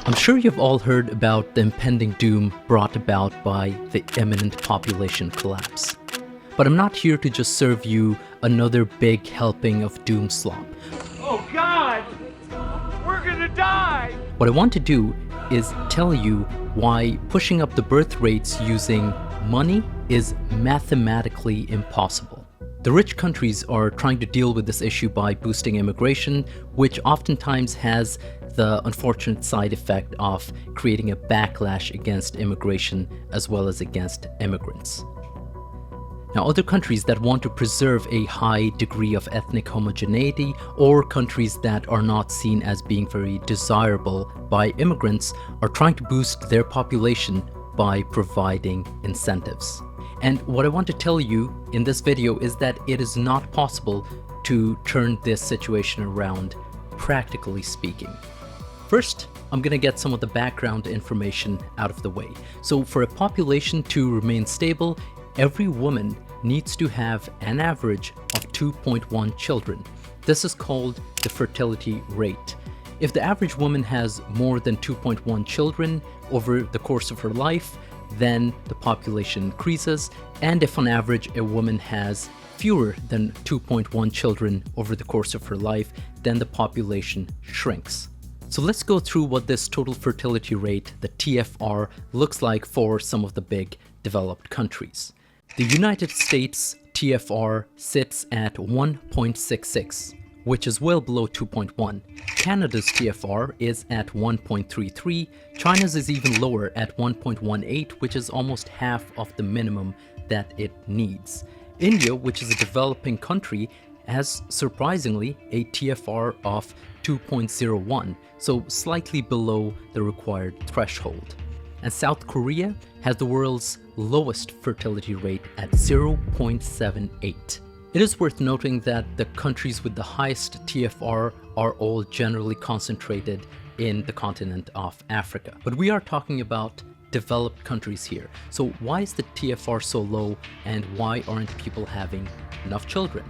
I'm sure you've all heard about the impending doom brought about by the imminent population collapse. But I'm not here to just serve you another big helping of doom slop. Oh God! We're gonna die! What I want to do is tell you why pushing up the birth rates using money is mathematically impossible. The rich countries are trying to deal with this issue by boosting immigration, which oftentimes has the unfortunate side effect of creating a backlash against immigration as well as against immigrants. Now, other countries that want to preserve a high degree of ethnic homogeneity, or countries that are not seen as being very desirable by immigrants, are trying to boost their population by providing incentives. And what I want to tell you in this video is that it is not possible to turn this situation around, practically speaking. First, I'm going to get some of the background information out of the way. So for a population to remain stable, every woman needs to have an average of 2.1 children. This is called the fertility rate. If the average woman has more than 2.1 children over the course of her life, then the population increases, and if on average a woman has fewer than 2.1 children over the course of her life, then the population shrinks. So let's go through what this total fertility rate, the TFR, looks like for some of the big developed countries. The United States TFR sits at 1.66, which is well below 2.1. Canada's TFR is at 1.33, China's is even lower at 1.18, which is almost half of the minimum that it needs. India, which is a developing country, has surprisingly a TFR of 2.01, so slightly below the required threshold. And South Korea has the world's lowest fertility rate at 0.78. It is worth noting that the countries with the highest TFR are all generally concentrated in the continent of Africa. But we are talking about developed countries here. So why is the TFR so low, and why aren't people having enough children?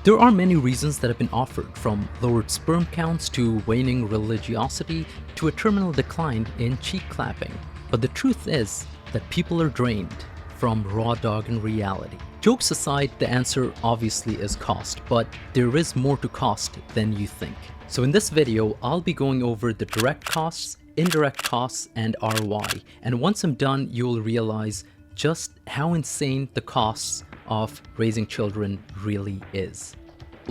There are many reasons that have been offered, from lowered sperm counts to waning religiosity to a terminal decline in cheek clapping. But the truth is that people are drained from raw dog and reality. Jokes aside, the answer obviously is cost, but there is more to cost than you think. So in this video, I'll be going over the direct costs, indirect costs, and ROI. And once I'm done, you'll realize just how insane the costs of raising children really is.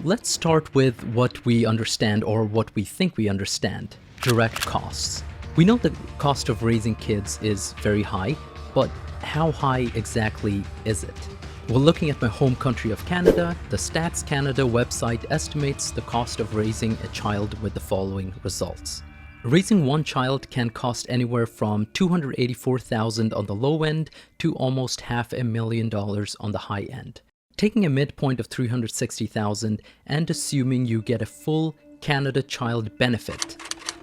Let's start with what we understand, or what we think we understand: direct costs. We know the cost of raising kids is very high, but how high exactly is it? Well, looking at my home country of Canada, the Stats Canada website estimates the cost of raising a child with the following results. Raising one child can cost anywhere from $284,000 on the low end to almost $500,000 on the high end. Taking a midpoint of $360,000 and assuming you get a full Canada Child benefit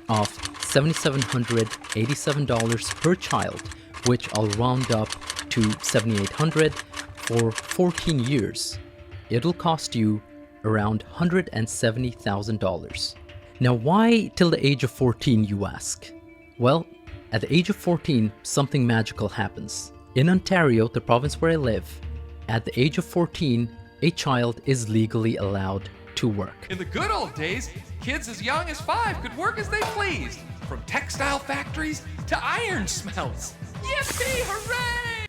of $7,787 per child, which I'll round up to $7,800 for 14 years, it'll cost you around $170,000. Now, why till the age of 14, you ask? Well, at the age of 14, something magical happens. In Ontario, the province where I live, at the age of 14, a child is legally allowed to work. In the good old days, kids as young as 5 could work as they pleased, from textile factories to iron smelts. Yippee, hooray!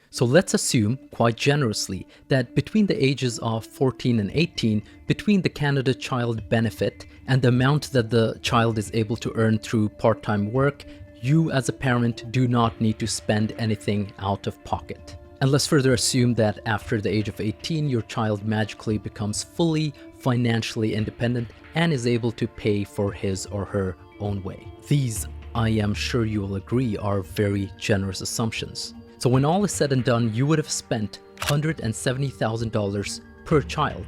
So let's assume, quite generously, that between the ages of 14 and 18, between the Canada Child benefit and the amount that the child is able to earn through part-time work, you as a parent do not need to spend anything out of pocket. And let's further assume that after the age of 18, your child magically becomes fully financially independent and is able to pay for his or her own way. These, I am sure you will agree, are very generous assumptions. So when all is said and done, you would have spent $170,000 per child,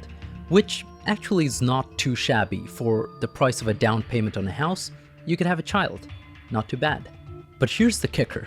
which actually is not too shabby. For the price of a down payment on a house, you could have a child. Not too bad. But here's the kicker.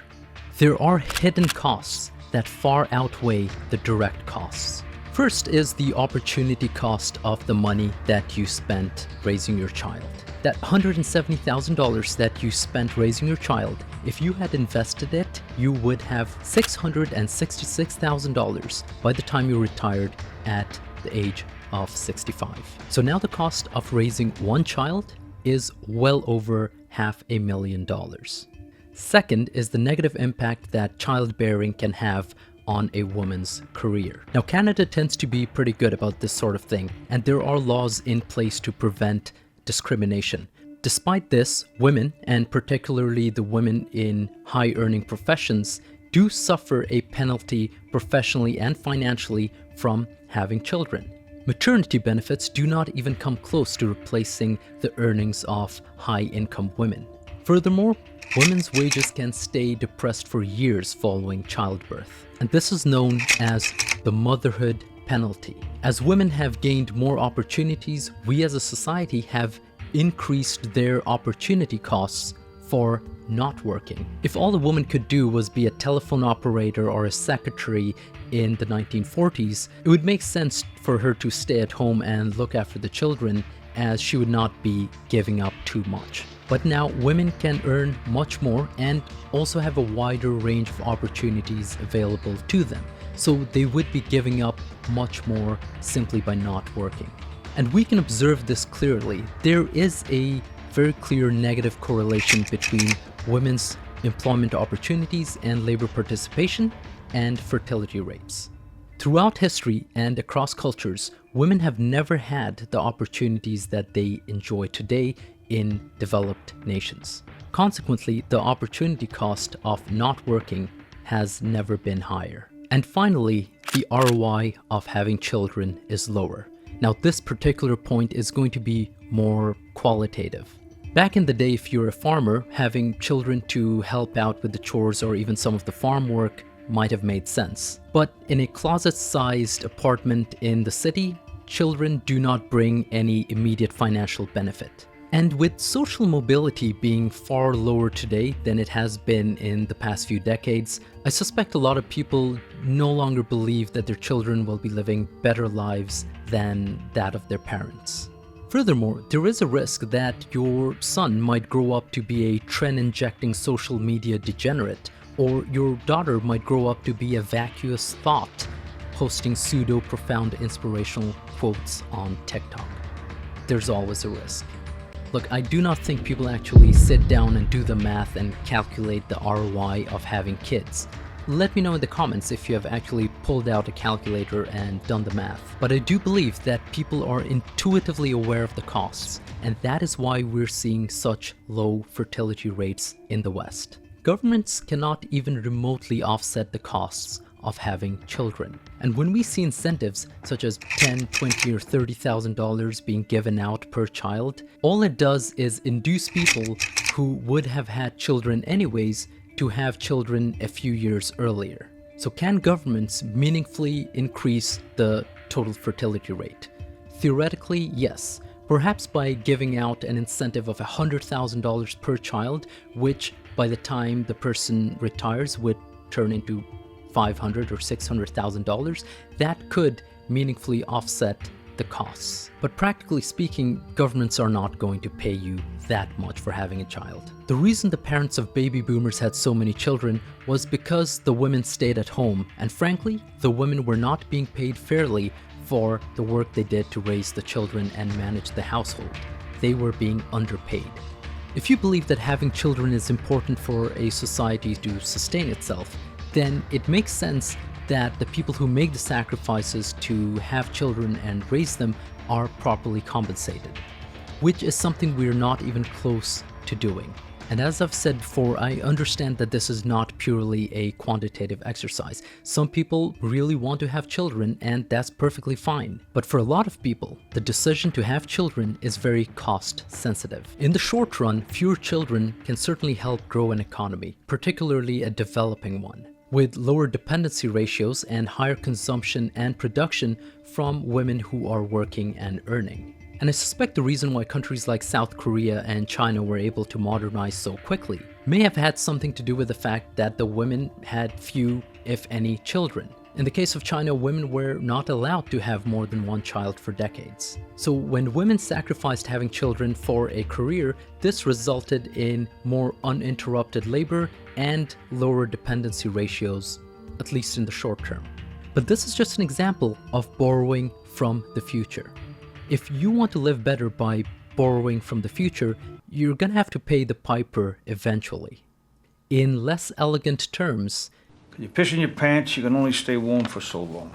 There are hidden costs that far outweigh the direct costs. First is the opportunity cost of the money that you spent raising your child. That $170,000 that you spent raising your child, if you had invested it, you would have $666,000 by the time you retired at the age of 65. So now the cost of raising one child is well over $500,000. Second is the negative impact that childbearing can have on a woman's career. Now, Canada tends to be pretty good about this sort of thing, and there are laws in place to prevent discrimination. Despite this, women, and particularly the women in high-earning professions, do suffer a penalty professionally and financially from having children. Maternity benefits do not even come close to replacing the earnings of high-income women. Furthermore, women's wages can stay depressed for years following childbirth, and this is known as the motherhood penalty. As women have gained more opportunities, we as a society have increased their opportunity costs for not working. If all a woman could do was be a telephone operator or a secretary in the 1940s, it would make sense for her to stay at home and look after the children, as she would not be giving up too much. But now women can earn much more and also have a wider range of opportunities available to them. So they would be giving up much more simply by not working. And we can observe this clearly. There is a very clear negative correlation between women's employment opportunities and labor participation and fertility rates. Throughout history and across cultures, women have never had the opportunities that they enjoy today in developed nations. Consequently, the opportunity cost of not working has never been higher. And finally, the ROI of having children is lower. Now, this particular point is going to be more qualitative. Back in the day, if you're a farmer, having children to help out with the chores or even some of the farm work might have made sense. But in a closet-sized apartment in the city, children do not bring any immediate financial benefit. And with social mobility being far lower today than it has been in the past few decades, I suspect a lot of people no longer believe that their children will be living better lives than that of their parents. Furthermore, there is a risk that your son might grow up to be a trend-injecting social media degenerate, or your daughter might grow up to be a vacuous thought, posting pseudo-profound inspirational quotes on TikTok. There's always a risk. Look, I do not think people actually sit down and do the math and calculate the ROI of having kids. Let me know in the comments if you have actually pulled out a calculator and done the math. But I do believe that people are intuitively aware of the costs, and that is why we're seeing such low fertility rates in the West. Governments cannot even remotely offset the costs of having children. And when we see incentives such as $10,000, $20,000 or $30,000 being given out per child, all it does is induce people who would have had children anyways to have children a few years earlier. So can governments meaningfully increase the total fertility rate? Theoretically, yes. Perhaps by giving out an incentive of $100,000 per child, which by the time the person retires would turn into $500,000 or $600,000, that could meaningfully offset the costs. But practically speaking, governments are not going to pay you that much for having a child. The reason the parents of baby boomers had so many children was because the women stayed at home, and frankly, the women were not being paid fairly for the work they did to raise the children and manage the household. They were being underpaid. If you believe that having children is important for a society to sustain itself, then it makes sense that the people who make the sacrifices to have children and raise them are properly compensated, which is something we're not even close to doing. And as I've said before, I understand that this is not purely a quantitative exercise. Some people really want to have children, and that's perfectly fine. But for a lot of people, the decision to have children is very cost sensitive. In the short run, fewer children can certainly help grow an economy, particularly a developing one, with lower dependency ratios and higher consumption and production from women who are working and earning. And I suspect the reason why countries like South Korea and China were able to modernize so quickly may have had something to do with the fact that the women had few, if any, children. In the case of China, women were not allowed to have more than one child for decades. So when women sacrificed having children for a career, this resulted in more uninterrupted labor and lower dependency ratios, at least in the short term. But this is just an example of borrowing from the future. If you want to live better by borrowing from the future, you're gonna have to pay the piper eventually. In less elegant terms, You piss in your pants, you can only stay warm for so long.